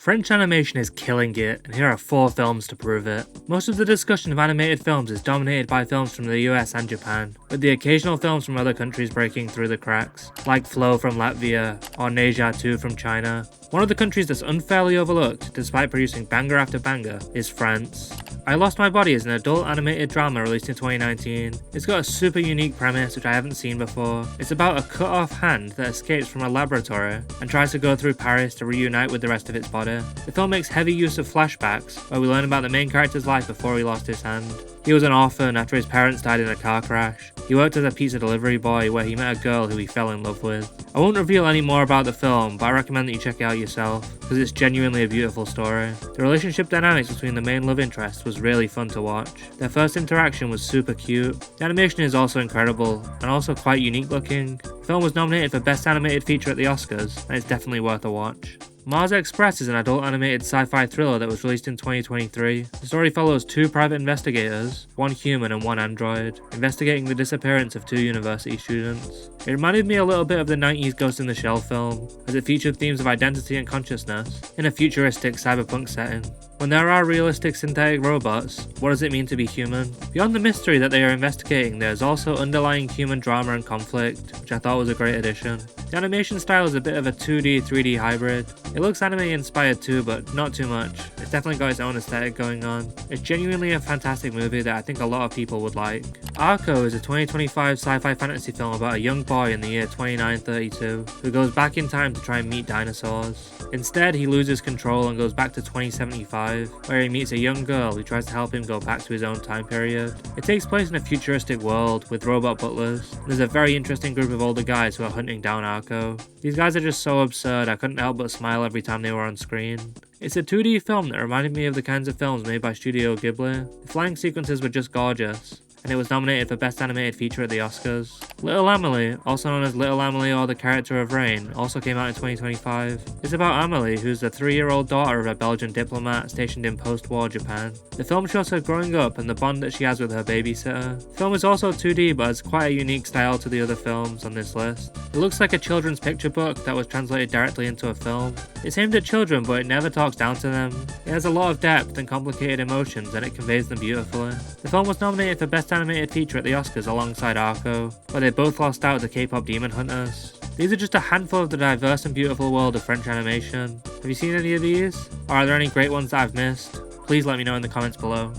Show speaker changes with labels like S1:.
S1: French animation is killing it, and here are 4 films to prove it. Most of the discussion of animated films is dominated by films from the US and Japan, with the occasional films from other countries breaking through the cracks, like Flow from Latvia, or Neja 2 from China. One of the countries that's unfairly overlooked, despite producing banger after banger, is France. I Lost My Body is an adult animated drama released in 2019. It's got a super unique premise which I haven't seen before. It's about a cut off hand that escapes from a laboratory and tries to go through Paris to reunite with the rest of its body. The film makes heavy use of flashbacks, where we learn about the main character's life before he lost his hand. He was an orphan after his parents died in a car crash. He worked as a pizza delivery boy where he met a girl who he fell in love with. I won't reveal any more about the film, but I recommend that you check it out yourself, because it's genuinely a beautiful story. The relationship dynamics between the main love interest was really fun to watch. Their first interaction was super cute. The animation is also incredible, and also quite unique looking. The film was nominated for Best Animated Feature at the Oscars, and it's definitely worth a watch. Mars Express is an adult animated sci-fi thriller that was released in 2023. The story follows 2 private investigators, 1 human and 1 android, investigating the disappearance of 2 university students. It reminded me a little bit of the 90s Ghost in the Shell film, as it featured themes of identity and consciousness in a futuristic cyberpunk setting. When there are realistic synthetic robots, what does it mean to be human? Beyond the mystery that they are investigating, there is also underlying human drama and conflict, which I thought was a great addition. The animation style is a bit of a 2D, 3D hybrid. It looks anime inspired too, but not too much. It's definitely got its own aesthetic going on. It's genuinely a fantastic movie that I think a lot of people would like. Arco is a 2025 sci-fi fantasy film about a young boy in the year 2932 who goes back in time to try and meet dinosaurs. Instead, he loses control and goes back to 2075, where he meets a young girl who tries to help him go back to his own time period. It takes place in a futuristic world with robot butlers, and there's a very interesting group of older guys who are hunting down Arco. These guys are just so absurd, I couldn't help but smile every time they were on screen. It's a 2D film that reminded me of the kinds of films made by Studio Ghibli. The flying sequences were just gorgeous, and it was nominated for Best Animated Feature at the Oscars. Little Amélie, also known as Little Amélie or the Character of Rain, also came out in 2025. It's about Amelie, who's the 3-year-old daughter of a Belgian diplomat stationed in post-war Japan. The film shows her growing up and the bond that she has with her babysitter. The film is also 2D but has quite a unique style to the other films on this list. It looks like a children's picture book that was translated directly into a film. It's aimed at children but it never talks down to them. It has a lot of depth and complicated emotions and it conveys them beautifully. The film was nominated for Best Animated Feature at the Oscars alongside Arco, where they both lost out to K-pop Demon Hunters. These are just a handful of the diverse and beautiful world of French animation. Have you seen any of these? Or are there any great ones that I've missed? Please let me know in the comments below.